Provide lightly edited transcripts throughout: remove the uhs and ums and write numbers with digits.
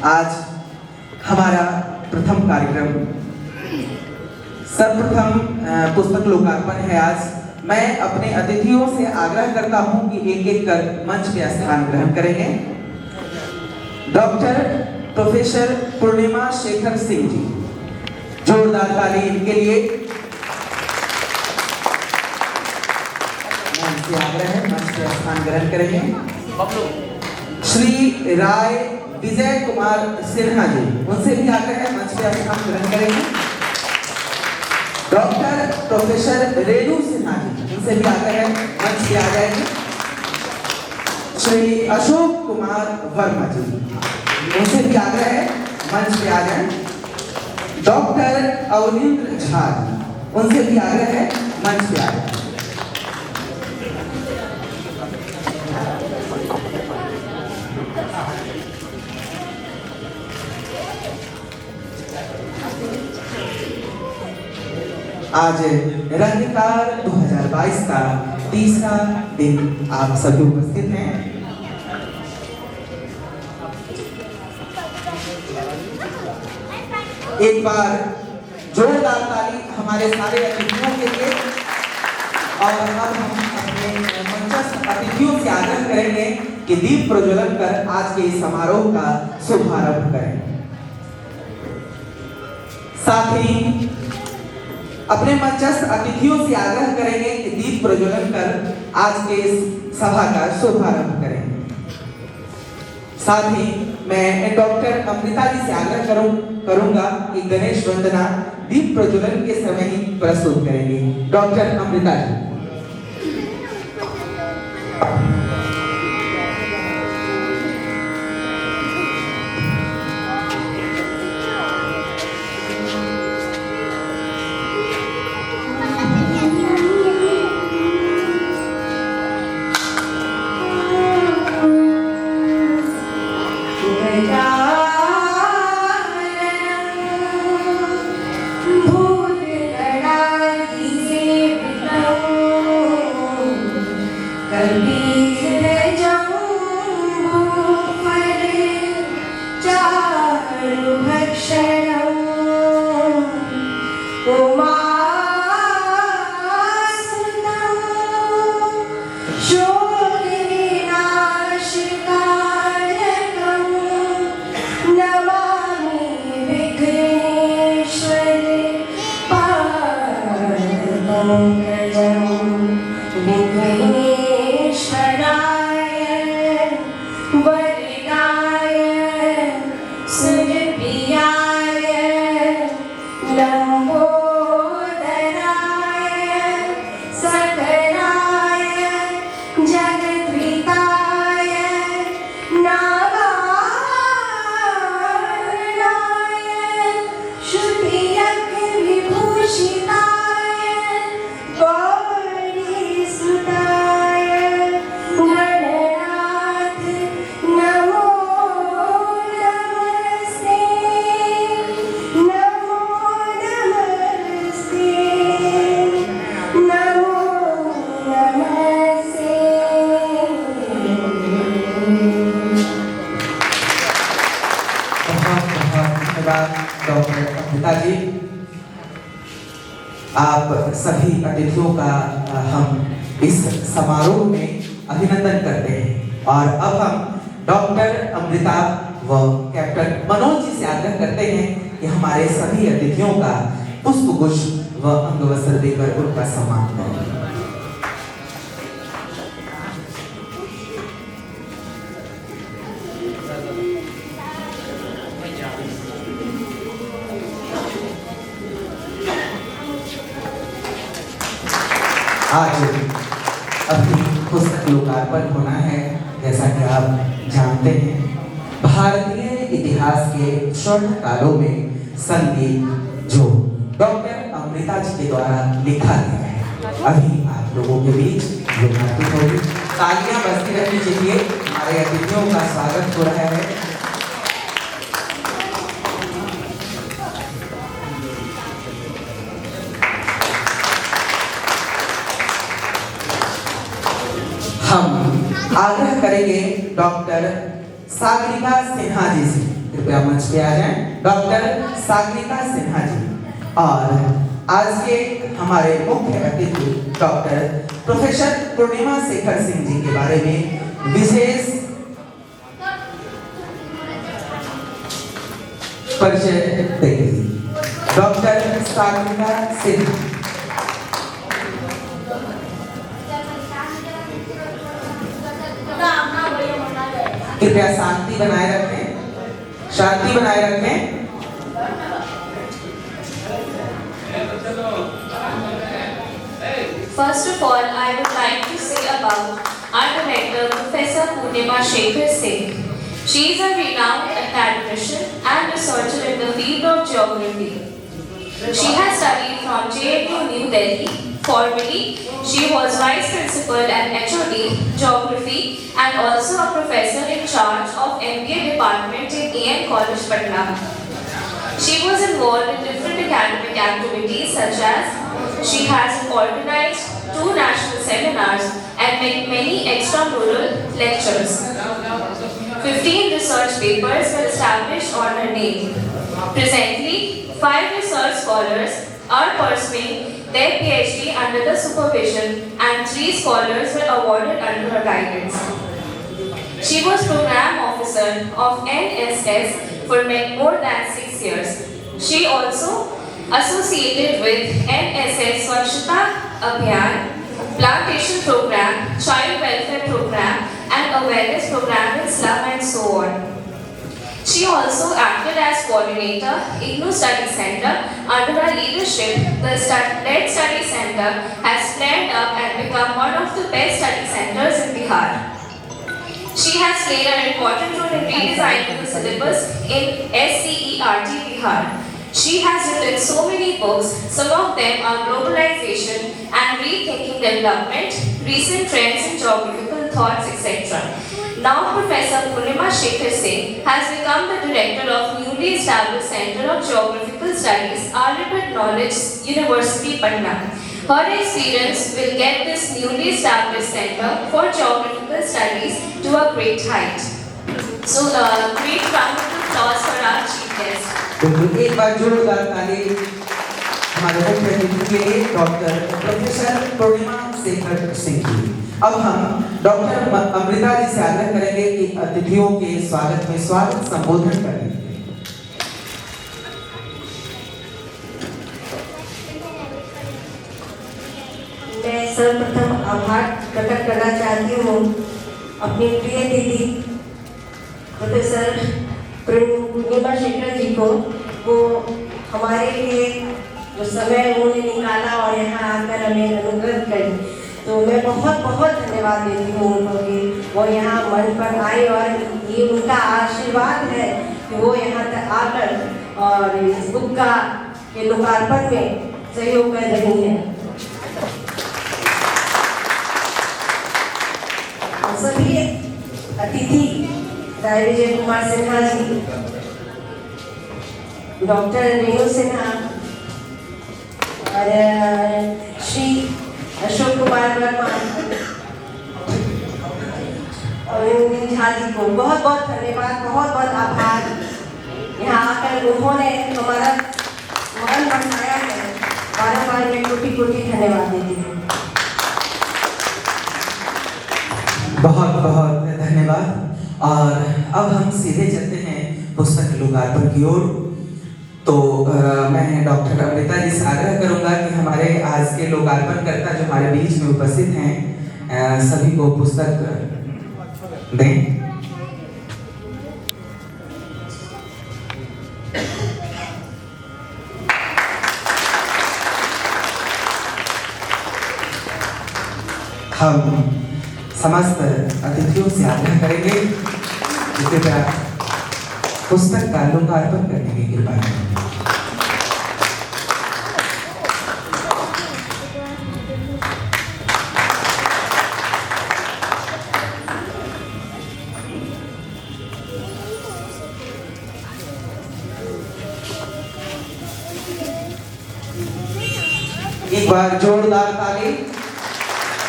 आज हमारा प्रथम कार्यक्रम सर्वप्रथम पुस्तक लोकार्पण है। आज मैं अपने अतिथियों से आग्रह करता हूं कि एक एक कर मंच पे स्थान ग्रहण करेंगे। डॉक्टर प्रोफेसर पूर्णिमा शेखर सिंह जी, जोरदार ताली इनके लिए। आग्रह है मंच पे स्थान ग्रहण करेंगे। श्री राय विजय कुमार सिन्हा जी, उनसे भी आग्रह है मंच पे स्थान ग्रहण करेंगे। डॉक्टर प्रोफेसर रेणु सिन्हा जी, उनसे भी आग्रह है मंच पे आ जाएंगे। श्री अशोक कुमार वर्मा जी, उनसे भी आग्रह है मंच पे आ जाएं। डॉक्टर अवनींद्र झा जी, उनसे भी आग्रह है मंच पे आ जाएं। आज रंगकार 2022 का तीसरा दिन आप सभी उपस्थित हैं। एक बार जोरदार ताली हमारे सारे अतिथियों के लिए। और अब हम अपने मंचस्थ अतिथियों से आग्रह करेंगे कि दीप प्रज्वलन कर आज के इस समारोह का शुभारंभ करें। साथ ही अपने मंचस्थ अतिथियों से आग्रह करेंगे कि दीप प्रज्वलन कर आज के इस सभा का शुभारंभ करें। साथ ही मैं डॉक्टर अमृता जी से आग्रह करूंगा कि गणेश वंदना दीप प्रज्वलन के समय ही प्रस्तुत करेंगे। डॉक्टर अमृता जी। आप सभी अतिथियों का हम इस समारोह में अभिनंदन करते हैं। और अब हम डॉक्टर अमृता व कैप्टन मनोज जी से आग्रह करते हैं कि हमारे सभी अतिथियों का पुष्पगुच्छ व अंगवस्त्र देकर उनका सम्मान करें। आज अभी पुस्तक लोकार्पण होना है। जैसा कि आप जानते हैं, भारतीय इतिहास के स्वर्ण कालों में संगीत जो डॉक्टर अमृता जी के द्वारा लिखा गया है, अभी आप लोगों के बीच लोकार्पित होगी। तालियां बजती रहनी चाहिए। हमारे अतिथियों का स्वागत हो रहा है। हम आग्रह करेंगे डॉक्टर सागरिका सिन्हा जी से कृपया मंच पे आ जाएं। डॉक्टर सागरिका सिन्हा जी और आज के हमारे मुख्य अतिथि डॉक्टर प्रोफेसर पूर्णिमा शेखर सिंह जी के बारे में विशेष परिचय देंगे। डॉक्टर सागरिका सिन्हा। कृपया शांति बनाए रखें, शांति बनाए रखें। First of all, I would like to say about our director, Professor Purnima Shekhar Singh. She is a renowned academician and researcher in the field of geography. She has studied from JNU New Delhi. Formerly, she was Vice Principal and HOD Geography and also a professor in charge of MBA department in AM College, Patna. She was involved in different academic activities such as she has organized 2 national seminars and many extramural lectures. 15 research papers were established on her name. Presently, 5 research scholars are pursuing their PhD under the supervision and 3 scholars were awarded under her guidance. She was program officer of NSS for more than 6 years. She also associated with NSS Swachhata Abhiyan, plantation program, child welfare program and awareness program in slum and so on. She also acted as coordinator IGNOU Study Center. Under her leadership, the Lead Study Center has flared up and become one of the best study centers in Bihar. She has played an important role in redesigning the syllabus in SCERT Bihar. She has written so many books, some of them are globalization and rethinking development, recent trends in geographical thoughts, etc. Now Professor Purnima Shekhar Singh has become the director of newly established Center of Geographical Studies, Aryabhat Knowledge University, Patna. Her experience will get this newly established Center for Geographical Studies to a great height. So, great round of applause for our chief guest. बिल्कुल, एक बार जोरदार ताली हमारे मुख्य अतिथि के लिए doctor professor पूर्णिमा शेखर सिंह जी। अब हम डॉक्टर अमृता जी से आग्रह करेंगे कि अतिथियों के स्वागत में स्वागत संबोधन करें। मैं सर्वप्रथम आभार प्रकट करना चाहती हूँ अपनी प्रिय दीदी प्रोफेसर पूर्णिमा शेखर जी को, वो हमारे लिए जो समय उन्होंने निकाला और यहाँ आकर हमें अनुग्रह करी, तो मैं बहुत बहुत धन्यवाद देती हूँ उनको कि वो यहाँ मंच पर आए और ये उनका आशीर्वाद है कि वो यहाँ तक आकर और इस बुक का के लोकार्पण में सहयोग कर रही हैं। सभी अतिथि राय विजय कुमार सिन्हा जी, डॉक्टर रेणु सिन्हा और श्री अशोक कुमार वर्मा और झा जी को बहुत बहुत धन्यवाद, बहुत बहुत आभार। यहाँ आकर उन्होंने हमारा मन बसाया है, बार-बार मैं कोटि-कोटि धन्यवाद देती हूँ। बहुत बहुत धन्यवाद। और अब हम सीधे चलते हैं पुस्तक लोकार्पण की ओर। तो मैं डॉक्टर अमृता जी से आग्रह करूंगा कि हमारे आज के लोकार्पणकर्ता जो हमारे बीच में उपस्थित हैं सभी को पुस्तक दें। हम समस्त अतिथियों से आग्रह करेंगे कि कृपया पुस्तक का लोकार्पण करने की कृपा करें। एक बार जोरदार ताली।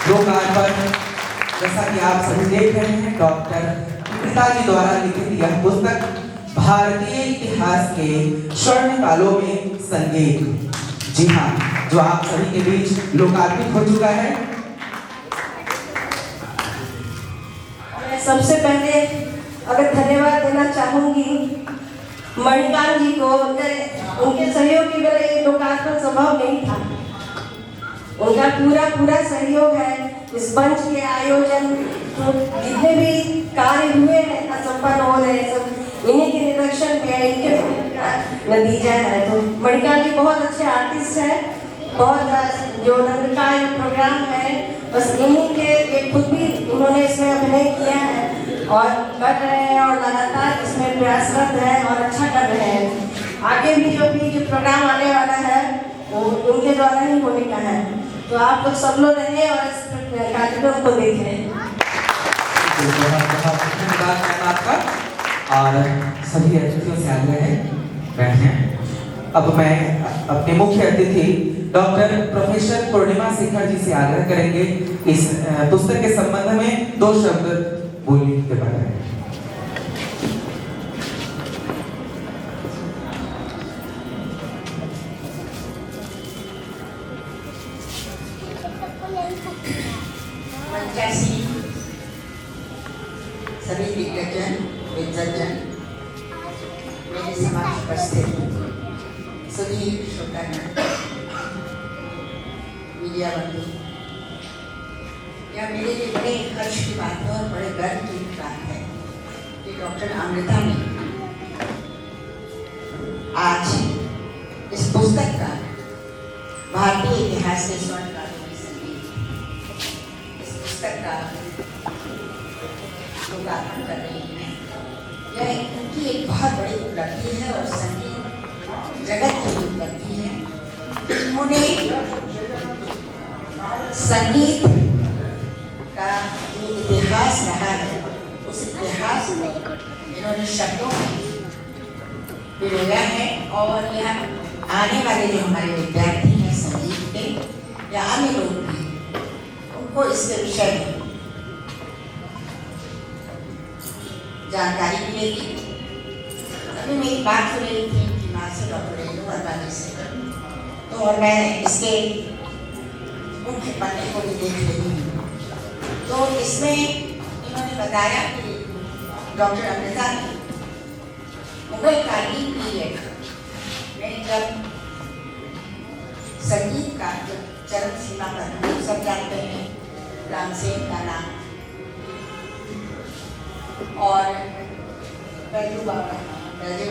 लोकार्पण जैसा कि आप सभी देख रहे हैं, डॉक्टर अमृता जी द्वारा लिखित यह पुस्तक भारतीय इतिहास के स्वर्ण कालों में संगीत, जी हाँ, जो आप सभी के बीच लोकार्पित हो चुका है। मैं सबसे पहले अगर धन्यवाद देना चाहूंगी मणिकांत जी को। उनके सहयोग के बिना ये लोकार्पण संभव नहीं था। उनका पूरा सहयोग है इस मंच के आयोजन, तो जितने भी कार्य हुए हैं संपन्न हो रहे हैं, सब इन्हीं के निरीक्षण पे, इनके नतीजा है। तो मणिकांत जी बहुत अच्छे आर्टिस्ट हैं, बहुत जो नंदकाय प्रोग्राम है बस इन्हीं के खुद भी उन्होंने इसमें अभिनय किया है और कर रहे हैं और लगातार इसमें प्रयासरत है और अच्छा कर रहे हैं। आगे भी जो प्रोग्राम आने वाला है वो उनके द्वारा ही होने का है। तो आप लोग सब लोग रहें और इस कार्यक्रम को देखें। बहुत धन्यवाद मैम आपका, और सभी अतिथियों से आग्रह है बैठें। अब मैं अपने मुख्य अतिथि डॉक्टर प्रोफेसर पूर्णिमा शेखर जी से आग्रह करेंगे इस पुस्तक के संबंध में 2 शब्द बोलने के बारे में। सभी दिग्गजन, विद्वजन, मेरे समक्ष उपस्थित सभी श्रोतागण, मीडिया बंधु, यह मेरे लिए बड़े हर्ष की बात है और बड़े गर्व की बात है कि डॉक्टर अमृता ने आज इस पुस्तक का भारतीय इतिहास के स्वर्ण कालों में संगीत, इस पुस्तक का लोकार्पण कर रही है। यह उनकी एक बहुत बड़ी उपलब्धि है और संगीत जगत की उपलब्धि है। उन्होंने संगीत का जो इतिहास रहा है उस इतिहास में इन्होंने शब्दों में पिरोया है और यह आने वाले जो हमारे विद्यार्थी हैं संगीत के या अन्य लोग भी, उनको इसके विषय में जानकारी मिलेगी। अभी मेरी बात हो रही थी कि माँ से डॉक्टर रेणु वर्मा जी से, तो और मैं इसके मुख्य पन्ने को भी देख रही हूँ, तो इसमें इन्होंने बताया कि डॉक्टर अमृता ने मुगलकालीन पीरियड में जब संगीत का जो चरम सीमा पर, हम सब जानते हैं रामसेन का नाम और बैजू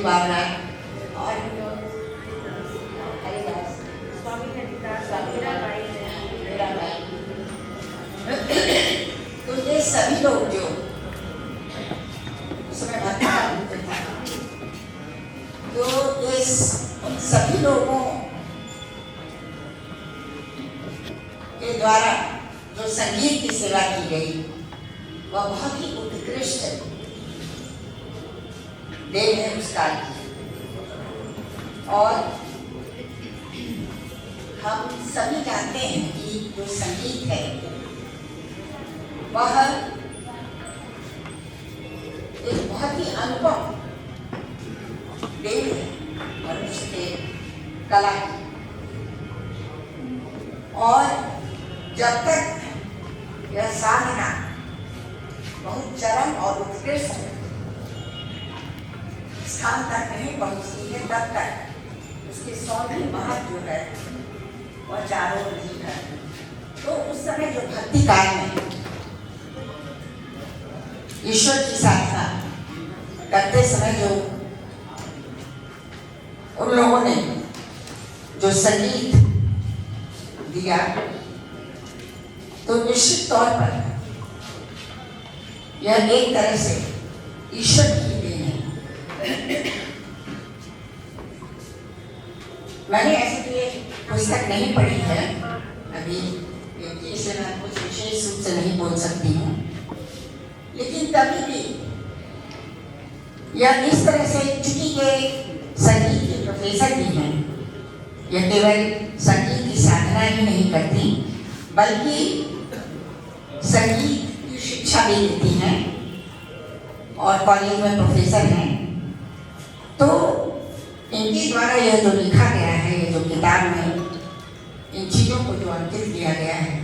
बाबरा और हरिदास तो ये सभी लोग जो उसमें भक्ति करते थे, तो इस उन सभी लोगों के द्वारा जो संगीत की सेवा की गई वह बहुत ही उत्कृष्ट देन है उस काल की। और हम सभी जानते हैं कि जो संगीत है वह एक बहुत ही अनुपम देन है मनुष्य के कला की। और जब तक यह साधना बहुत चरम और उत्कृष्ट स्थान तक नहीं पहुंचती है, तब तक उसके सौंदर्य महत्व जो है वह चारों नहीं है। तो उस समय जो भक्ति काल में ईश्वर की साधना करते समय जो उन लोगों ने जो संगीत दिया, तो निश्चित तौर पर यह एक तरह से ईश्वर की देन है। मैंने ऐसी ये पुस्तक नहीं पढ़ी है अभी, क्योंकि इसलिए मैं कुछ विशेष रूप से नहीं बोल सकती हूँ, लेकिन तभी भी यह इस तरह से, चूंकि ये संगीत के प्रोफेसर भी हैं, यह केवल संगीत की साधना ही नहीं करती बल्कि संगीत की शिक्षा भी देती हैं और कॉलेज में प्रोफेसर हैं। इनके द्वारा यह जो लिखा गया है, ये जो किताब में इन चीज़ों को जो अंकित किया गया है,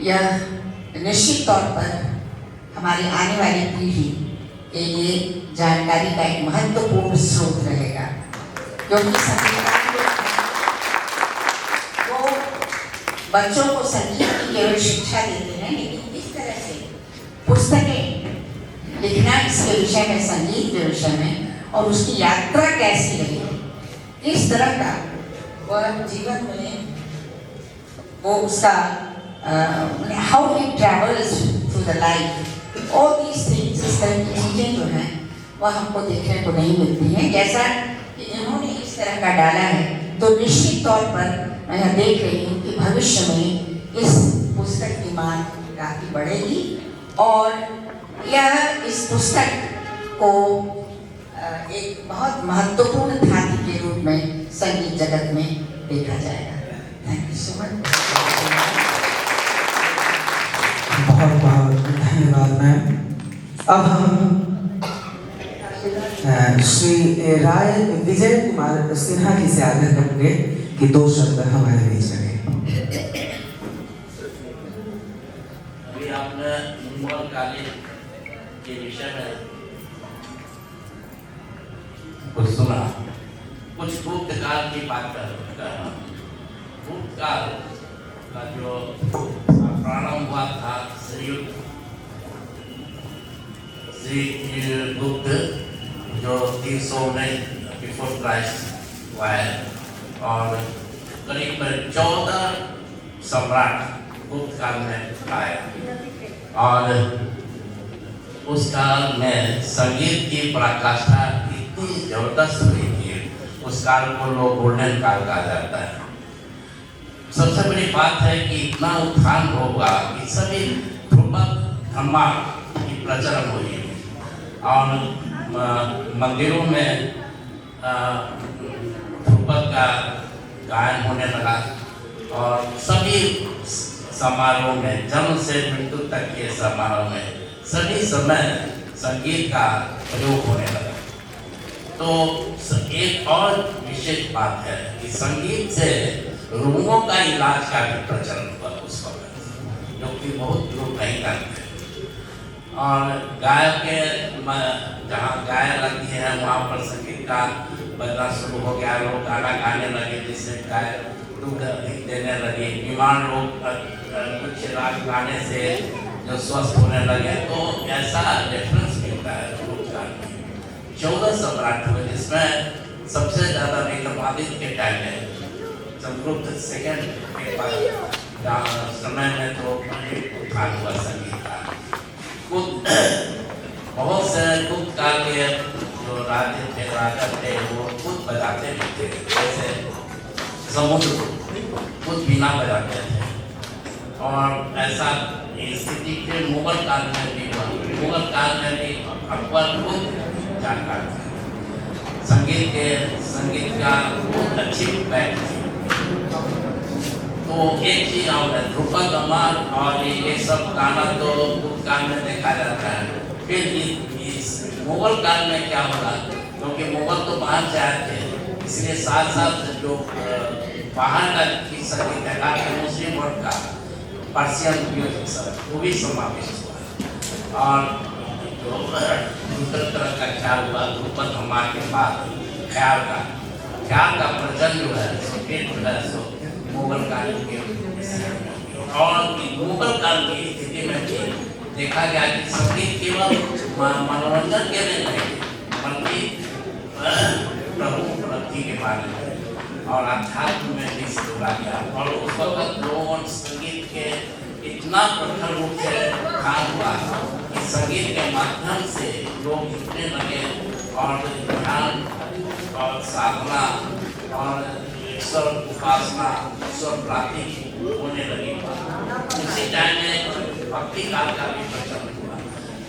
यह निश्चित तौर पर हमारी आने वाली पीढ़ी के लिए जानकारी का एक महत्वपूर्ण स्रोत रहेगा, क्योंकि संगीतकार वो बच्चों को संगीत की केवल शिक्षा देते हैं, लेकिन इस तरह से पुस्तकें लिखना इसके विषय में, संगीत के विषय में, और उसकी यात्रा कैसी रही, किस तरह का वह जीवन में वो उसका how he travels through the life, all these things, इस तरह की चीज़ें जो हैं वह हमको देखने को नहीं मिलती हैं। जैसा कि इन्होंने इस तरह का डाला है, तो निश्चित तौर पर मैं यह देख रही हूँ कि भविष्य में इस पुस्तक की मांग काफ़ी बढ़ेगी और यह इस पुस्तक को एक बहुत महत्वपूर्ण धातु के रूप में संगीत जगत में देखा जाएगा। Thank you so much. बहुत बहुत धन्यवाद मैम। अब हम श्री राय विजय कुमार सिन्हा जी से आग्रह करेंगे कि 2 शब्द हमारे बीच रखें। अभी आपने मुगल कालीन के विषय में कुछ सुना, कुछ गुप्त काल की बात कर गुप्त काल का जो प्रारंभ हुआ था श्री गुप्त जो 300 में बिफोर क्राइस्ट हुआ है, और करीब 14 सम्राट गुप्त काल में आए, और उस काल में संगीत की पराकाष्ठा इतनी जबरदस्त हुई थी, उस काल को लोग गोल्डन काल कहा जाता है। सबसे बड़ी बात है कि इतना उत्थान होगा कि सभी ध्रुपद धर्मा की प्रचलन हुई और मंदिरों में ध्रुपद का गायन होने लगा, और सभी समारोह में, जन्म से मृत्यु तक के समारोह में सभी समय संगीत का प्रयोग होने लगा। तो एक और विशेष बात है कि संगीत से रोगों का इलाज का भी प्रचलन हुआ उस वक्त, जो कि बहुत लोग नहीं करते। और गाय के जहाँ गाय लगती है वहाँ पर संगीत का बजना शुरू हो गया, लोग गाना गाने लगे, जिससे गाय दूध अधिक देने लगे, बीमार लोग कुछ राग गाने से जो स्वस्थ होने लगे। तो ऐसा रेफरेंस मिलता है रोजगार में। 14 सम्राट हुए, जिसमें सबसे ज़्यादा विक्रमादित्य के टाइम में चंद्रगुप्त सेकंड के बाद समय में तो उत्थान हुआ संगीत का। बहुत से गुप्त काल के जो राजा थे वो खुद बजाते भी थे, जैसे समुद्र खुद बीना बजाते थे, और ऐसा स्थिति के मुगल काल में भी हुआ। मुगल काल में भी अकबर खुद जानकार थे संगीत का बहुत अच्छी बैठ थी। तो एक चीज और है, ध्रुपद अमर और ये सब गाना तो गुप्त काल में देखा जाता है। फिर इस मुगल काल में क्या होगा, क्योंकि मुगल तो बाहर से आए थे, इसलिए साथ साथ जो बाहर का संगीत है, मुस्लिम वर्ग का पर्शियन म्यूजिक सब वो भी समावेश हुआ। और जो दूसरे तरह का ख्याल हुआ ध्रुपद अमर के बाद ख्याल का प्रचलन जो है फिर जो है सो मुगल काल के, और मुगल काल की स्थिति में भी देखा गया कि संगीत केवल मनोरंजन के लिए नहीं, बल्कि प्रभु उपलब्धि के बारे में और अध्यात्म में भी जोड़ा गया। और उस वक्त लोगों संगीत के इतना प्रखर रूप से काम हुआ कि संगीत के माध्यम से लोग जुटने लगे और ध्यान और साधना और ईश्वर उपासना, ईश्वर प्राप्ति होने लगी। उसी टाइम में भक्ति काल का भी प्रचलन हुआ,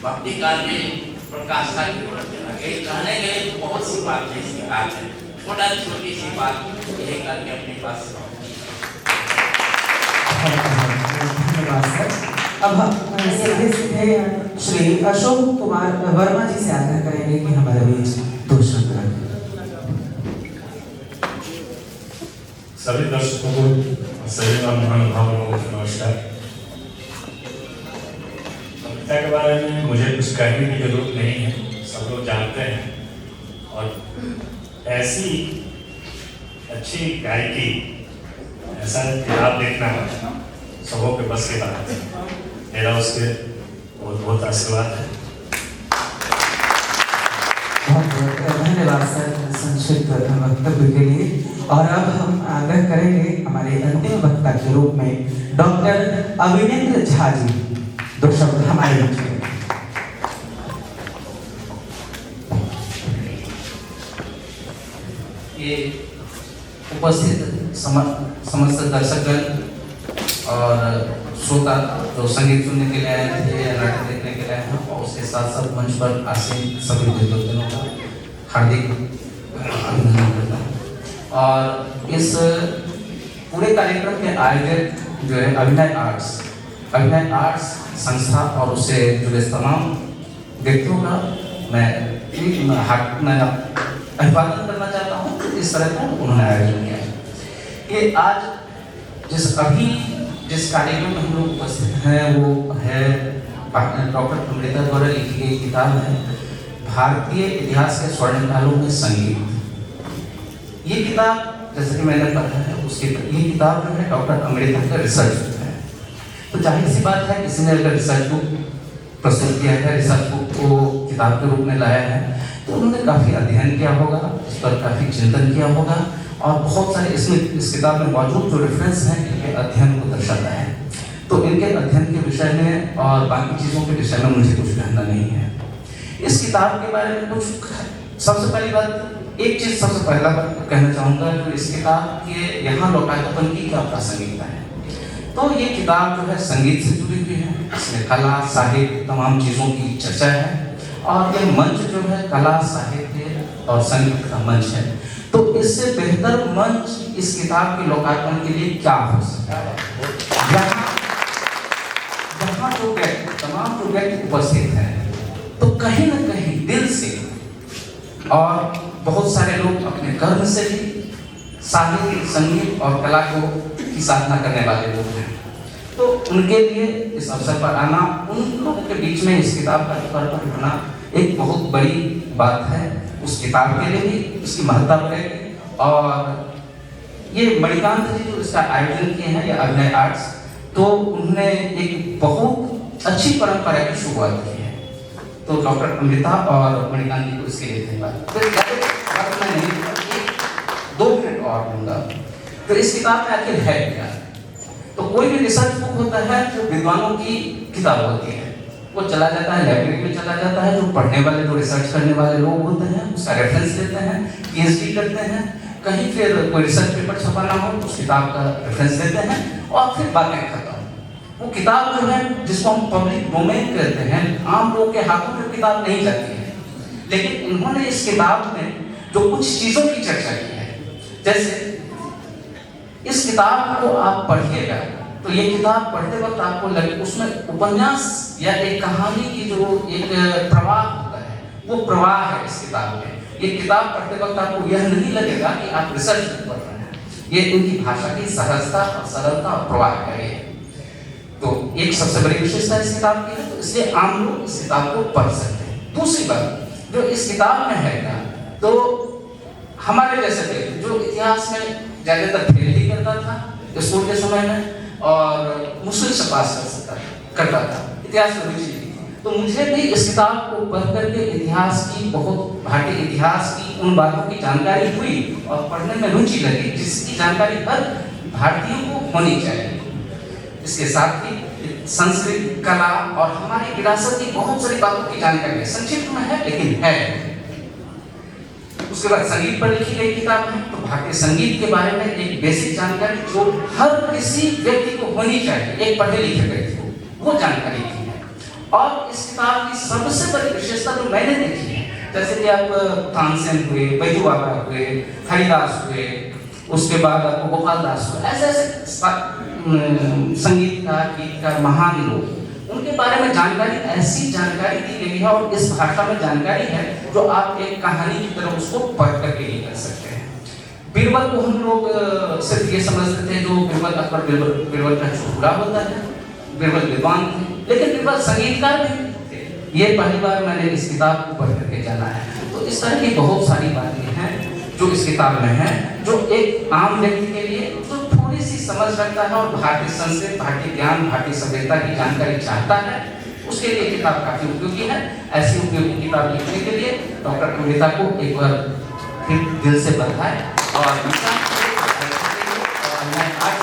भक्ति काल में प्रकाशता की बढ़ने लगे। कहने के बहुत सी बात है इसके काल में, थोड़ा छोटी सी बात यही करके अपने पास। धन्यवाद सर। अब हम सीधे श्री अशोक कुमार वर्मा जी से आग्रह करेंगे कि हमारे बीच 2 शब्द रखें। सभी दर्शकों को सभी महानुभावों को नमस्कार। कविता के बारे में मुझे कुछ कहने की जरूरत नहीं है, सब लोग जानते हैं। और ऐसी अच्छी गायकी, ऐसा किताब देखना सबों के बस की बात है। मेरा उसके बहुत बहुत आशीर्वाद है। बहुत धन्यवाद सर संक्षिप्त वक्तव्य के लिए। और अब हम आग्रह करेंगे हमारे अंतिम वक्ता के रूप में डॉक्टर अविनेंद्र झा जी दो शब्द हमारे बीच में। ये उपस्थित समस्त दर्शकगण और श्रोता जो संगीत सुनने के लिए आए थे या नाटक देखने के लिए आए हैं, और उसके साथ साथ मंच पर आसीन सभी विद्वानों का हार्दिक अभिनंदन करता हूँ। और इस पूरे कार्यक्रम के आयोजक जो है अभिनय आर्ट्स संस्था और उससे जुड़े तमाम व्यक्तियों का मैं अभिवादन करना चाहता हूँ। इस तरह का उन्होंने आयोजन किया। ये आज जिस कार्यक्रम में हम लोग उपस्थित हैं वो है डॉक्टर अमृता द्वारा लिखी गई किताब है भारतीय इतिहास के स्वर्ण कालों में संगीत। ये किताब जैसे कि मैंने पढ़ा है ये किताब जो है डॉक्टर अमृता का रिसर्च है। तो जाहिर सी बात है किसी ने अगर रिसर्च बुक प्रस्तुत किया है, रिसर्च बुक को किताब के रूप में लाया है, तो उन्होंने काफ़ी अध्ययन किया होगा, इस पर काफ़ी चिंतन किया होगा और बहुत सारे इसमें इस किताब में मौजूद जो रेफरेंस हैं इनके अध्ययन को दर्शाता है। तो इनके अध्ययन के विषय में और बाकी चीज़ों के विषय में मुझे कुछ कहना नहीं है। इस किताब के बारे में कुछ सबसे पहली बात एक चीज़ सबसे पहला कहना चाहूँगा जो इस किताब के यहाँ लोकार्पण की क्या प्रासंगिकता है। तो ये किताब जो है संगीत से जुड़ी हुई है, इसमें कला साहित्य तमाम चीज़ों की चर्चा है और ये मंच जो है कला साहित्य और संगीत का मंच है। तो इससे बेहतर मंच इस किताब के लोकार्पण के लिए क्या हो सकता है। यहाँ जो तमाम जो व्यक्ति उपस्थित हैं तो कहीं ना कहीं दिल से और बहुत सारे लोग अपने कर्म से भी साहित्य संगीत और कला को की साधना करने वाले लोग हैं। तो उनके लिए इस अवसर पर आना, उन लोगों के बीच में इस किताब का लोकार्पण होना एक बहुत बड़ी बात है। उस किताब के लिए भी उसकी महत्ता बढ़ेगी। और ये मणिकांत जी जो इसका आयोजन किए हैं या अभिनय आर्ट्स, तो उन्होंने एक बहुत अच्छी परंपरा की शुरुआत की है। तो डॉक्टर अमृता और मणिकांत जी को इसके लिए धन्यवाद। मैं नहीं 2 मिनट और दूंगा। तो इस किताब में आखिर है क्या। तो कोई भी रिसर्च बुक होता है जो विद्वानों की किताब होती है, वो चला जाता है लाइब्रेरी में चला जाता है, जो पढ़ने वाले जो रिसर्च करने वाले लोग होते हैं उसका रेफरेंस देते हैं, पीएचडी करते हैं, कहीं फिर कोई रिसर्च पेपर छपाना हो उस किताब का रेफरेंस देते हैं और फिर बातें खत्म। वो किताब जो है जिसको हम पब्लिक डोमेन कहते हैं, आम लोगों के हाथों में किताब नहीं जाती है। लेकिन इन्होंने इस किताब में जो कुछ चीज़ों की चर्चा की है, जैसे इस किताब को आप पढ़िएगा तो ये किताब पढ़ते वक्त आपको लगे उसमें उपन्यास या एक कहानी की जो एक प्रवाह होता है वो प्रवाह है इस किताब में। ये किताब पढ़ते वक्त आपको यह नहीं लगेगा कि आप रिसर्च पढ़ रहे हैं, ये इनकी भाषा की सहजता और सरलता और प्रवाह है। तो एक सबसे बड़ी विशेषता इस किताब की है, तो इसलिए आम लोग इस किताब को पढ़ सकते हैं। दूसरी बात जो इस किताब में है ना, तो हमारे जैसे व्यक्ति जो इतिहास में ज़्यादातर फेल ही करता था स्कूल के समय में और मुश्किल से पास करता था, इतिहास में रुचि थी, तो मुझे भी इस किताब को पढ़ करके इतिहास की बहुत भारतीय इतिहास की उन बातों की जानकारी हुई और पढ़ने में रुचि लगी जिसकी जानकारी हर भारतीय को होनी चाहिए। इसके साथ ही संस्कृत कला और हमारी विरासत की बहुत सारी बातों की जानकारी संक्षिप्त में है लेकिन है। उसके बाद संगीत पर लिखी गई किताब है, तो भारतीय संगीत के बारे में एक बेसिक जानकारी जो हर किसी व्यक्ति को होनी चाहिए, एक पढ़े लिखे व्यक्ति को वो जानकारी की है। और इस किताब की सबसे बड़ी विशेषता जो मैंने देखी है, जैसे कि आप तानसेन हुए, बैजू बाबा हुए, हरिदास हुए, उसके बाद आपको गोपाल दास हुए, ऐसे ऐसे संगीतकार गीतकार महान लोग, उनके बारे में जानकारी ऐसी जानकारी दी गई है और इस भाषा में जानकारी है जो आप एक कहानी की तरह उसको पढ़ करके नहीं कर सकते हैं। बीरबल को हम लोग सिर्फ ये समझते थे जो बीरबल अकबर बीरबल का चुटकुला होता है, बीरबल विद्वान थे, लेकिन बीरबल संगीतकार भी थे। ये पहली बार मैंने इस किताब को पढ़ करके जाना है। तो इस तरह की बहुत सारी बातें हैं जो इस किताब में है, जो एक आम व्यक्ति के लिए जो थोड़ी सी समझ रखता है और भारतीय संस्कृति, भारतीय ज्ञान, भारतीय सभ्यता की जानकारी चाहता है, उसके लिए किताब काफी उपयोगी है। ऐसी उपयोगी किताब लिखने के लिए डॉक्टर कविता को एक बार फिर दिल से बधाई और मैं आज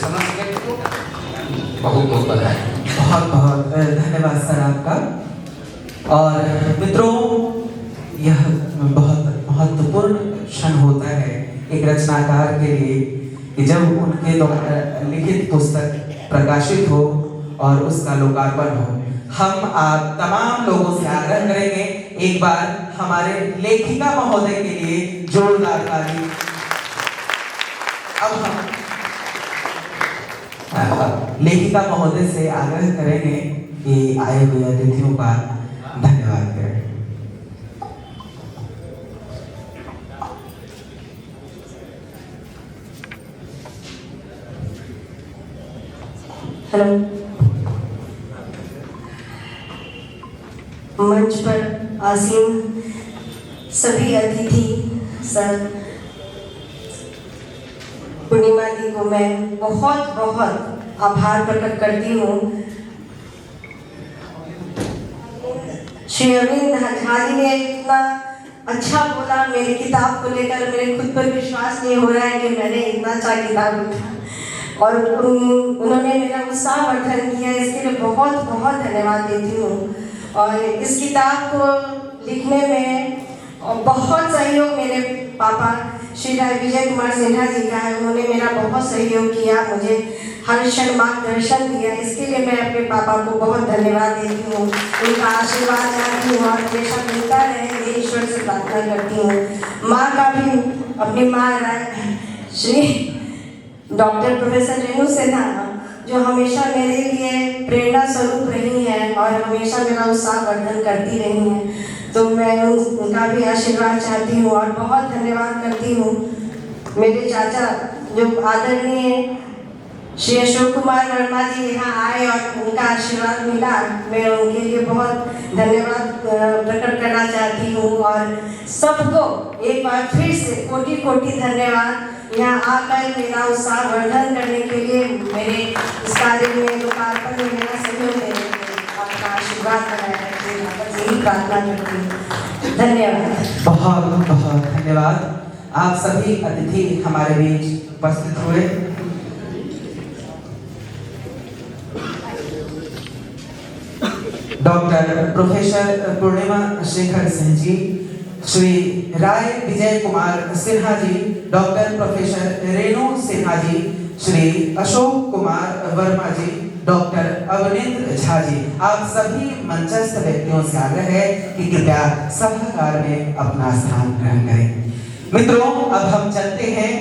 समझ गया तो बहुत बहुत बधाई। बहुत बहुत धन्यवाद सर आपका। और मित्रों, यह बहुत महत्वपूर्ण क्षण होता है एक रचनाकार के लिए कि जब उनके द्वारा लिखित पुस्तक प्रकाशित हो और उसका लोकार्पण हो। हम आप तमाम लोगों से आग्रह करेंगे एक बार हमारे लेखिका महोदय के लिए जोरदार ताली। अब हम लेखिका महोदय से आग्रह करेंगे कि आए हुए अतिथियों का धन्यवाद करें। हेलो, मंच पर आसीन सभी अतिथि, सर पूर्णिमा दी को मैं बहुत बहुत आभार प्रकट करती हूँ। श्री अरविंद झा जी ने इतना अच्छा बोला मेरी किताब को लेकर, मेरे खुद पर विश्वास नहीं हो रहा है कि मैंने इतना अच्छा किताब लिखा और उन्होंने मेरा उत्साहवर्धन किया। इसके लिए बहुत बहुत धन्यवाद देती हूँ। और इस किताब को लिखने में बहुत सहयोग मेरे पापा श्री विजय कुमार सिन्हा जी का है। उन्होंने मेरा बहुत सहयोग किया, मुझे हर क्षण मार्गदर्शन दिया। इसके लिए मैं अपने पापा को बहुत धन्यवाद देती हूँ। उनका आशीर्वाद चाहती हूँ और हमेशा मिलता रहे, ये ईश्वर से प्रार्थना करती हूँ। माँ का भी, अपनी माँ श्री डॉक्टर प्रोफेसर रेणु सिन्हा जो हमेशा मेरे लिए प्रेरणा स्वरूप रही हैं और हमेशा मेरा उत्साहवर्धन करती रही हैं, तो मैं उनका भी आशीर्वाद चाहती हूँ और बहुत धन्यवाद करती हूँ। मेरे चाचा जो आदरणीय श्री अशोक कुमार वर्मा जी यहाँ आए और उनका आशीर्वाद मिला, मैं उनके लिए बहुत धन्यवाद प्रकट करना चाहती हूँ। और सबको एक बार फिर से कोटि कोटि धन्यवाद यहाँ आकर मेरा उत्साहवर्धन करने के लिए, मेरे इस कार्य में लोकार्पण में मेरा सहयोग देने के लिए आपका आशीर्वाद बनाए रखिए, बस यही प्रार्थना करती हूँ। धन्यवाद। बहुत बहुत धन्यवाद। आप सभी अतिथि हमारे बीच उपस्थित हुए। डॉक्टर प्रोफेसर पूर्णिमा शेखर सिंह जी, श्री राय विजय कुमार सिन्हा जी, डॉक्टर प्रोफेसर रेणु सिन्हा जी, श्री अशोक कुमार वर्मा जी, डॉक्टर अवनिंद्र झा जी, आप सभी मंचस्थ व्यक्तियों से आग्रह है कि कृपया सभागार में अपना स्थान ग्रहण करें। मित्रों, अब हम चलते हैं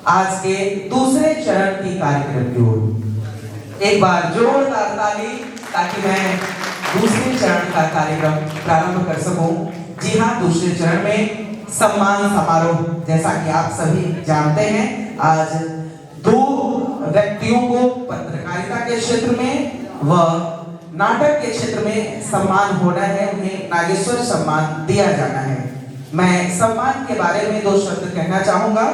आज के दूसरे चरण की कार्यक्रम की ओर। एक बार जोरदार ताली ताकि मैं दूसरे चरण का कार्यक्रम प्रारंभ कर सकूं। जी हाँ, दूसरे चरण में सम्मान समारोह। जैसा कि आप सभी जानते हैं, आज दो व्यक्तियों को पत्रकारिता के क्षेत्र में व नाटक के क्षेत्र में सम्मान होना है, उन्हें नागेश्वर सम्मान दिया जाना है। मैं सम्मान के बारे में दो शब्द कहना चाहूंगा।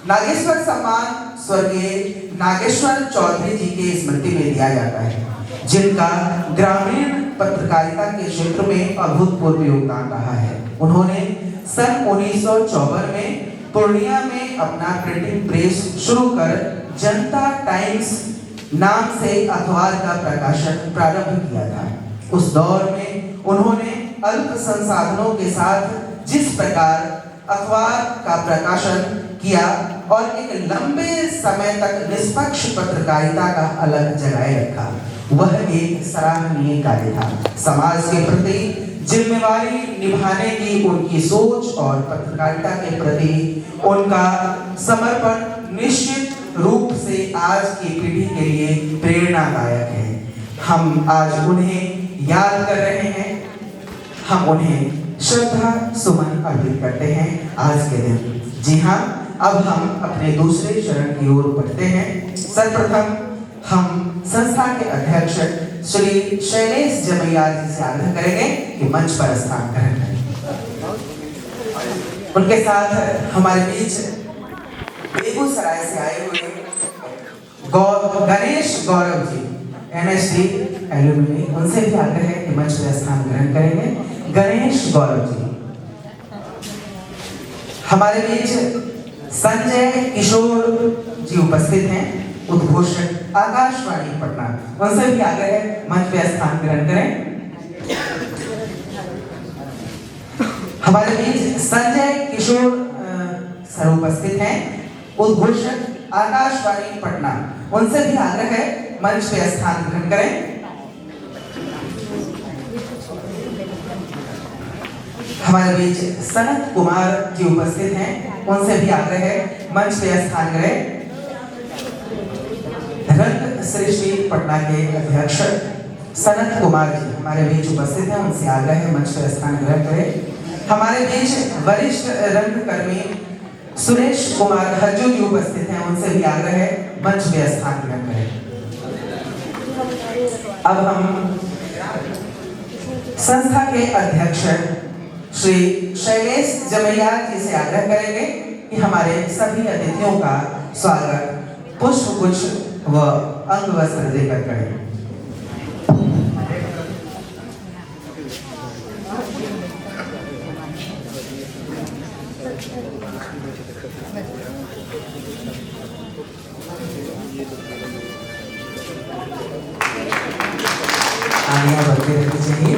नागेश्वर सम्मान स्वर्गीय नागेश्वर चौधरी जी के स्मृति में दिया जाता है, जिनका ग्रामीण पत्रकारिता के क्षेत्र में अभूतपूर्व योगदान रहा है। उन्होंने सन 1954 में पूर्णिया में अपना प्रिंटिंग प्रेस शुरू कर जनता टाइम्स नाम से अखबार का प्रकाशन प्रारंभ किया था। उस दौर में उन्होंने अल्प संसाधनों के साथ जिस प्रकार अखबार का प्रकाशन किया और एक लंबे समय तक निष्पक्ष पत्रकारिता का अलग जगाए रखा, वह एक सराहनीय कार्य था। समाज के प्रति जिम्मेवारी निभाने की उनकी सोच और पत्रकारिता के प्रति उनका समर्पण निश्चित रूप से आज की पीढ़ी के लिए प्रेरणादायक है। हम आज उन्हें याद कर रहे हैं, हम उन्हें श्रद्धा सुमन अर्पित करते हैं आज के दिन। जी हाँ, अब हम अपने दूसरे चरण की ओर बढ़ते हैं। सर्वप्रथम हम संस्था के अध्यक्ष श्री शैलेश जमैया जी से आग्रह करेंगे कि मंच पर स्थान ग्रहण करें। उनके साथ हमारे बीच बेगूसराय से आए हुए गणेश गौरव जी NSD एल्यूमिनी, उनसे भी आग्रह है कि मंच पर स्थान ग्रहण करेंगे। गणेश गौरव जी। हमारे बीच संजय किशोर जी उपस्थित हैं, उद्घोषक आकाशवाणी पटना, उनसे भी आग्रह है मंच पे स्थान ग्रहण करें। हमारे बीच संजय किशोर सर उपस्थित हैं, उद्घोषक आकाशवाणी पटना, उनसे भी आग्रह है मंच पे स्थान ग्रहण करें। हमारे बीच सनत कुमार जी उपस्थित हैं, उनसे भी आग्रह है मंच पे स्थान करें। रंग सृष्टि पटना के अध्यक्ष सनत कुमार जी हमारे बीच उपस्थित हैं, उनसे आग्रह है मंच पर स्थान ग्रहण करें। हमारे बीच वरिष्ठ रंगकर्मी सुरेश कुमार हज्जू जी उपस्थित हैं, उनसे भी आग्रह है मंच पर स्थान ग्रहण करें। अब हम संस्था के अध्यक्ष श्री शैलेश जमैया जी से आग्रह करेंगे कि हमारे सभी अतिथियों का स्वागत पुष्प गुच्छ व अंग वस्त्र देकर करें। आगे बढ़ते रहना चाहिए।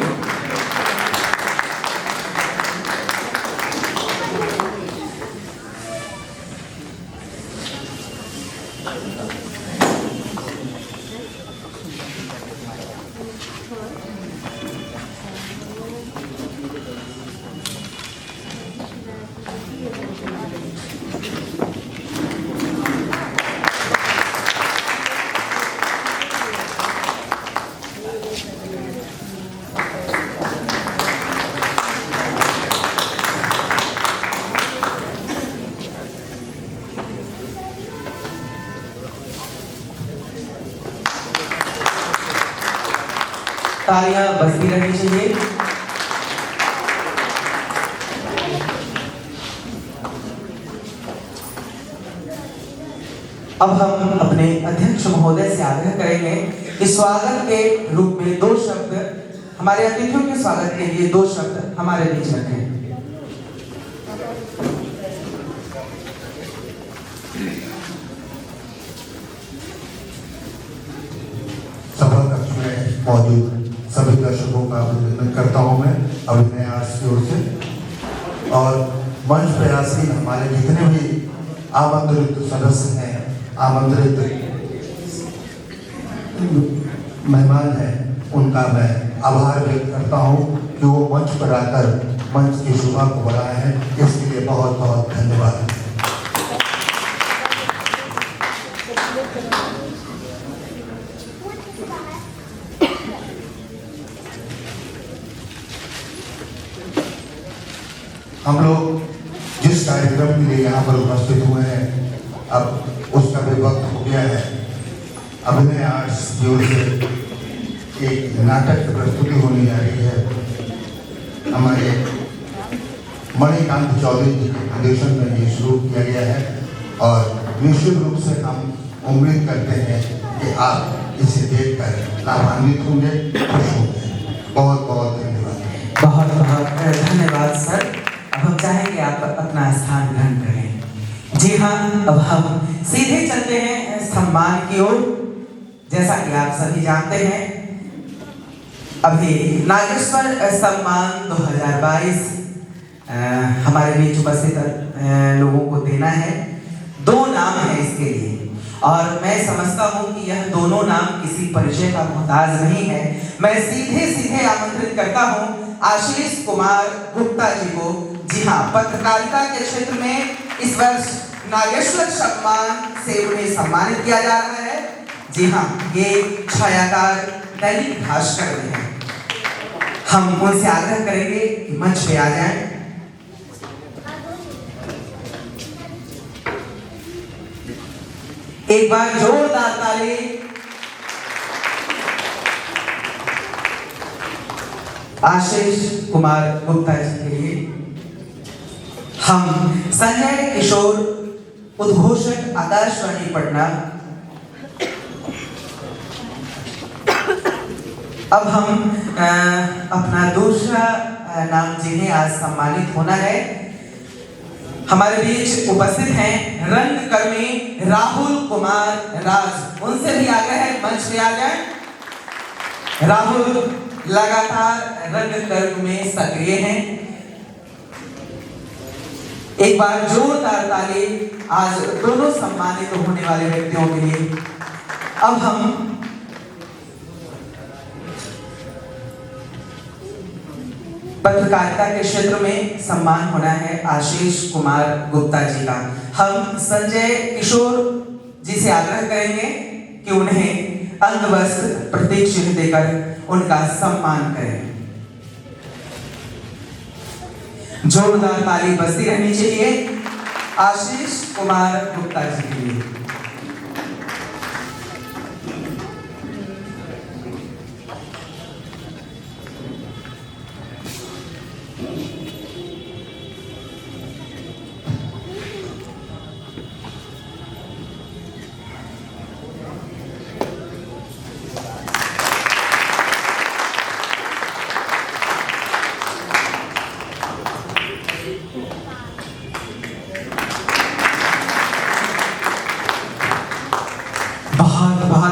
तालियां बजती रहनी चाहिए। अब हम अपने अध्यक्ष महोदय से आग्रह करेंगे कि स्वागत के रूप में 2 शब्द, हमारे अतिथियों के स्वागत के लिए 2 शब्द हमारे बीच रखें। सभा कक्ष में मौजूद सभी दर्शकों का अभिनंदन करता हूं मैं अभिनय आर्ट्स की ओर से, और मंच पे आसीन हमारे जितने भी आमंत्रित सदस्य हैं, आमंत्रित मेहमान हैं, उनका मैं आभार व्यक्त करता हूं कि वो मंच पर आकर मंच की शोभा को बढ़ाए हैं। इसके लिए बहुत बहुत धन्यवाद। हम लोग जिस कार्यक्रम के लिए यहाँ पर उपस्थित हुए हैं, अब उसका भी वक्त हो गया है। अभिनय आर्ट्स की ओर से एक नाटक की प्रस्तुति होने जा रही है। हमारे मणिकांत चौधरी जी के निर्देशन में ये शुरू किया गया है, और निश्चित रूप से हम उम्मीद करते हैं कि आप इसे देखकर लाभान्वित होंगे, खुश होंगे। बहुत बहुत धन्यवाद। बहुत बहुत धन्यवाद सर। अब हम चाहेंगे आप अपना स्थान ग्रहण करें। जी हाँ, अब हम सीधे चलते हैं सम्मान की ओर। जैसा कि आप सभी जानते हैं, अभी नागेश्वर सम्मान 2022 हमारे बीच उपस्थित लोगों को देना है। 2 नाम है इसके लिए, और मैं समझता हूं कि यह दोनों नाम किसी परिचय का मोहताज नहीं है। मैं सीधे आमंत्रित करता हूं आशीष कुमार गुप्ता जी को। जी हाँ, पत्रकारिता के क्षेत्र में इस वर्ष नागेश्वर सम्मान से उन्हें सम्मानित किया जा रहा है। जी हाँ, ये छायाकार दैनिक भास्कर में है। हम उनसे आग्रह करेंगे कि मंच पे आ जाएं। एक बार जोरदार ताली आशीष कुमार गुप्ता जी के लिए। हम संजय किशोर उद्घोषक आकाशवाणी पटना। अब हम अपना दूसरा नाम जिन्हें आज सम्मानित होना है, हमारे बीच उपस्थित हैं रंगकर्मी राहुल कुमार राज। उनसे भी आग्रह है मंच पे आ जाएं। राहुल लगातार रंगकर्म में सक्रिय हैं। एक बार जोरदार ताली आज दोनों सम्मानित होने वाले व्यक्तियों के लिए। अब हम पत्रकारिता के क्षेत्र में सम्मान होना है आशीष कुमार गुप्ता जी का। हम संजय किशोर जी से आग्रह करेंगे कि उन्हें अंगवस्त्र प्रतीक चिन्ह देकर उनका सम्मान करें। जोरदार ताली बजती रहनी चाहिए आशीष कुमार गुप्ता जी के लिए।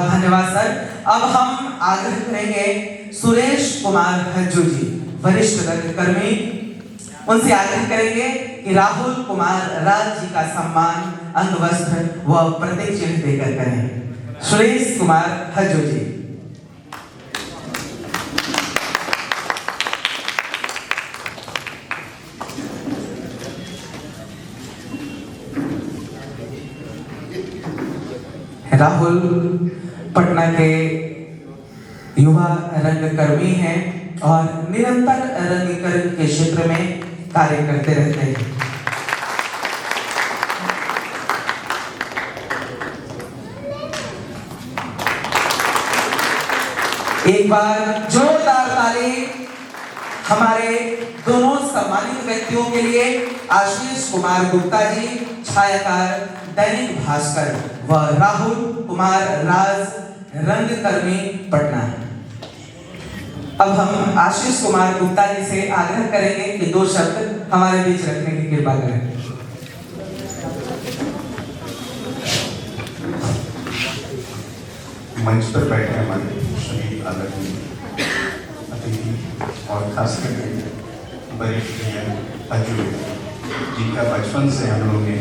धन्यवाद सर। अब हम आग्रह करेंगे सुरेश कुमार हज्जू जी, वरिष्ठ रंगकर्मी। उनसे आग्रह करेंगे कि राहुल कुमार राज जी का सम्मान अंगवस्त्र व प्रतीक चिन्ह देकर करें। सुरेश कुमार हज्जू जी। राहुल पटना के युवा रंगकर्मी हैं और निरंतर रंगकर्म के क्षेत्र में कार्य करते रहते हैं। एक बार जोरदार ताली हमारे दोनों सम्मानित व्यक्तियों के लिए। आशीष कुमार गुप्ता जी, छायाकार दैनिक भास्कर, व राहुल कुमार राज, रंगकर्मी पटना। अब हम आशीष कुमार गुप्ता जी से आग्रह करेंगे कि दो शब्द हमारे बीच रखने की कृपा करें। मंच पर बैठे हमारे सभी आदरणीय अतिथि और खास करके वरिष्ठ हज्जू, जिनका बचपन से हम लोग ने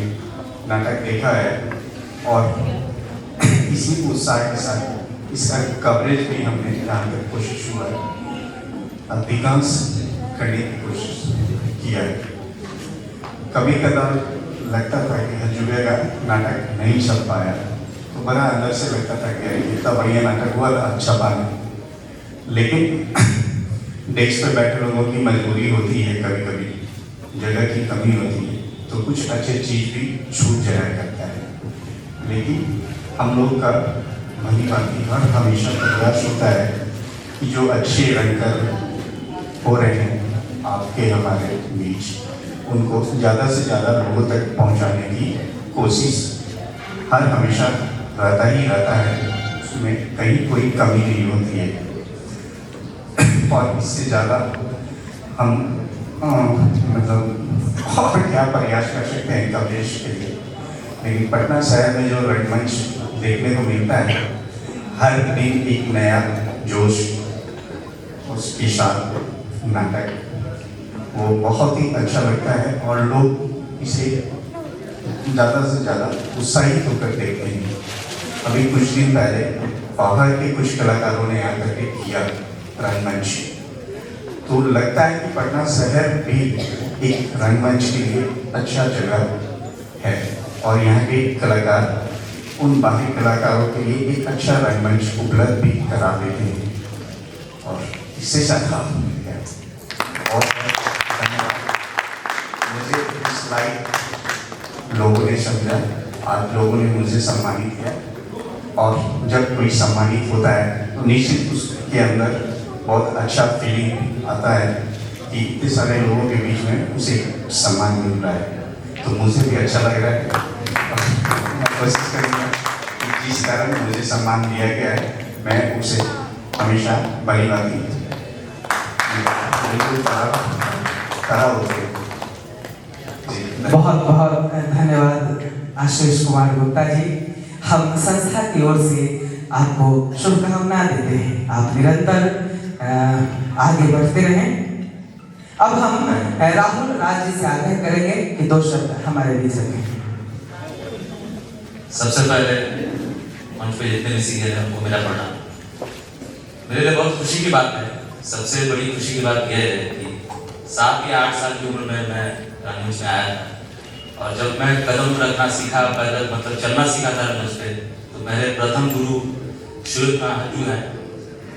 नाटक देखा है और इसी उत्साह के साथ इसका कवरेज भी हमने जानने की कोशिश हुआ है, अधिकांश करने की कोशिश किया है। कभी कदार लगता था कि हज्जुबे का नाटक नहीं छप पाया तो बड़ा अंदर से लगता था कि इतना बढ़िया नाटक हुआ था, अच्छा पाना। लेकिन डेस्क पर बैठे लोगों की मजबूरी होती है, कभी कभी जगह की कमी होती है, तो कुछ अच्छे चीज़ भी छूट जाया करता है। लेकिन हम लोग का भली भांति हर हमेशा प्रयास होता है कि जो अच्छे रंगकर हो रहे हैं आपके हमारे बीच, उनको ज़्यादा से ज़्यादा लोगों तक पहुंचाने की कोशिश हर हमेशा रहता ही रहता है, उसमें कहीं कोई कमी नहीं होती है। और इससे ज़्यादा हम मतलब और क्या प्रयास कर सकते हैं कवरेज के लिए। लेकिन पटना शहर में जो रंगमंच देखने को मिलता है, हर दिन एक नया जोश, उसके साथ नाटक, वो बहुत ही अच्छा लगता है और लोग इसे ज़्यादा से ज़्यादा उत्साहित होकर देखते हैं। अभी कुछ दिन पहले बाहर के कुछ कलाकारों ने आकर के किया रंगमंच, तो लगता है कि पटना शहर भी एक रंगमंच के लिए अच्छा जगह है और यहाँ के कलाकार उन बाकी कलाकारों के लिए एक अच्छा रंगमंच उपलब्ध भी करा देते हैं। और इससे ज़्यादा लाइक लोगों ने समझा, आज लोगों ने मुझे सम्मानित किया। और जब कोई सम्मानित होता है तो निश्चित उसके अंदर बहुत अच्छा फीलिंग आता है कि इतने सारे लोगों के बीच में उसे सम्मान मिल रहा है। तो मुझे भी अच्छा लग रहा है। मैं कोशिश करूँगा कि जिस कारण मुझे सम्मान दिया गया है मैं उसे हमेशा बड़ी बात बहुत बहुत धन्यवाद आशीष कुमार गुप्ता जी। हम संस्था की ओर से आपको शुभकामना देते हैं, आप निरंतर आगे बढ़ते रहें। अब हम राहुल राज जी से आग्रह करेंगे कि 2 शब्द हमारे बीच रखें। सबसे पहले मंच पे जितने भी सीनियर हैं उनको मेरा प्रणाम। मेरे लिए बहुत खुशी की बात है, सबसे बड़ी खुशी की बात यह है कि 7 या 8 साल की उम्र में मैं रंगमंच में आया था। और जब मैं कदम रखना सीखा, पैदल मतलब चलना सीखा था रंगमंच पे, तो मेरे प्रथम गुरु श्री हजू हैं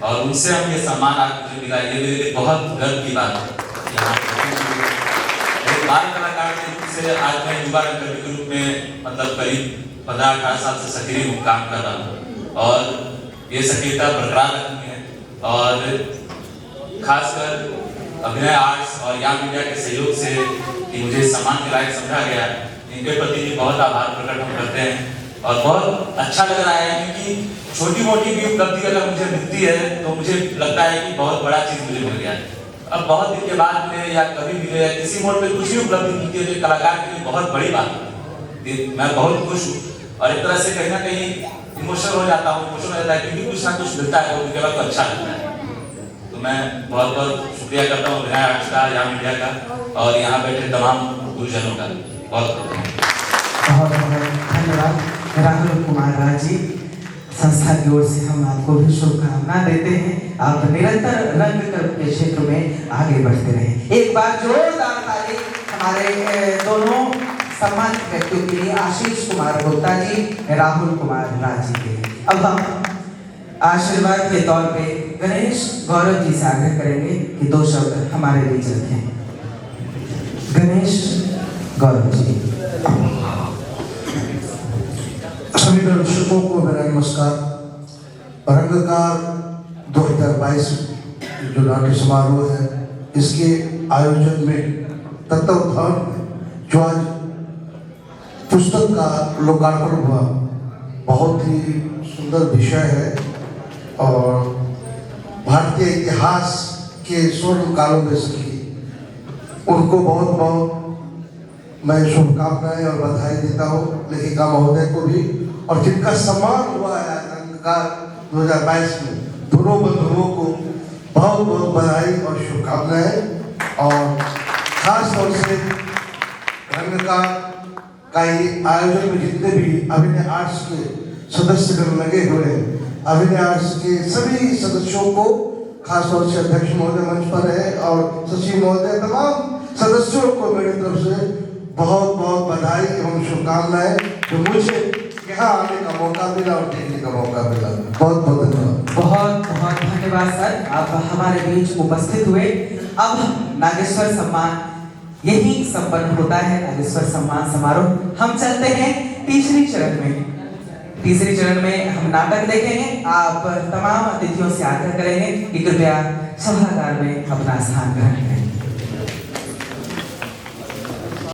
और उनसे हम ये सम्मान आज मुझे मिला। ये मेरे लिए बहुत गर्व की बात है। यहाँ एक बाल कलाकार के रूप से आज मैं युवा रंगकर्मी के रूप में मतलब करीब 15-18 साल से सक्रिय काम कर रहा हूँ और ये सक्रियता बरकरार रखनी है। और खासकर अभिनय आर्ट्स और याम इंडिया के सहयोग से कि मुझे सम्मान के लायक समझा गया, इनके प्रति भी बहुत आभार प्रकट हम करते हैं। और बहुत अच्छा लग रहा है क्योंकि छोटी मोटी भी उपलब्धि अगर मुझे मिलती है तो मुझे लगता है कि बहुत बड़ा चीज़ मुझे मिल गया है। अब बहुत दिन के बाद मिले या कभी मिले या किसी मोड़ पे कुछ भी उपलब्धि मिलती है तो कलाकार के लिए बहुत बड़ी बात है। मैं बहुत खुश हूँ और एक तरह से कहीं ना कहीं इमोशनल हो जाता हूँ, इमोशनल हो जाता है क्योंकि कुछ ना कुछ मिलता है तो उनके बाद अच्छा लगता है। तो मैं बहुत बहुत शुक्रिया करता हूँ अभिनय आर्ट्स का, याम इंडिया का और यहाँ बैठे तमाम गुरुजनों का बहुत बहुत धन्यवाद राहुल कुमार राज जी। संस्था की ओर से हम आपको भी शुभकामना देते हैं, आप निरंतर रंगकर्म के क्षेत्र में आगे बढ़ते रहें। एक बार जोरदार ताली हमारे दोनों सम्मानित व्यक्तियों के लिए, आशीष कुमार गुप्ता जी, राहुल कुमार राज जी के लिए। अब हम आशीर्वाद के तौर पे गणेश गौरव जी से आग्रह करेंगे कि 2 शब्द हमारे बीच रखें। गणेश गौरव जी। सभी दर्शकों को मेरा नमस्कार। रंगकार 2022 जो नाट्य समारोह है, इसके आयोजन में तत्वावधान जो आज पुस्तक का लोकार्पण हुआ, बहुत ही सुंदर विषय है और भारतीय इतिहास के स्वर्ण कालों में से उनको बहुत बहुत मैं शुभकामनाएं और बधाई देता हूँ लेखिका महोदय को भी, और जिनका सम्मान हुआ है रंगकार 2022 में, दोनों बंधुओं को बहुत बहुत बधाई और शुभकामनाएं। और खास तौर से रंगकार का ये आयोजन में जितने भी अभिनय आर्ट्स के सदस्यगण लगे हुए हैं, अभिनय आर्ट्स के सभी सदस्यों को, खास तौर से अध्यक्ष महोदय मंच पर है और सचिव महोदय, तमाम सदस्यों को मेरी तरफ से बहुत बहुत बधाई एवं शुभकामनाएं जो मुझे यहाँ आने का मौका मिला और देखने का मौका मिला। बहुत बहुत धन्यवाद। बहुत बहुत धन्यवाद सर, आप हमारे बीच उपस्थित हुए। अब नागेश्वर सम्मान यही संपन्न होता है, नागेश्वर सम्मान समारोह। हम चलते हैं तीसरी चरण में। तीसरी चरण में हम नाटक देखेंगे। आप तमाम अतिथियों से आग्रह करेंगे कि कृपया सभागार में अपना स्थान ग्रहण करें।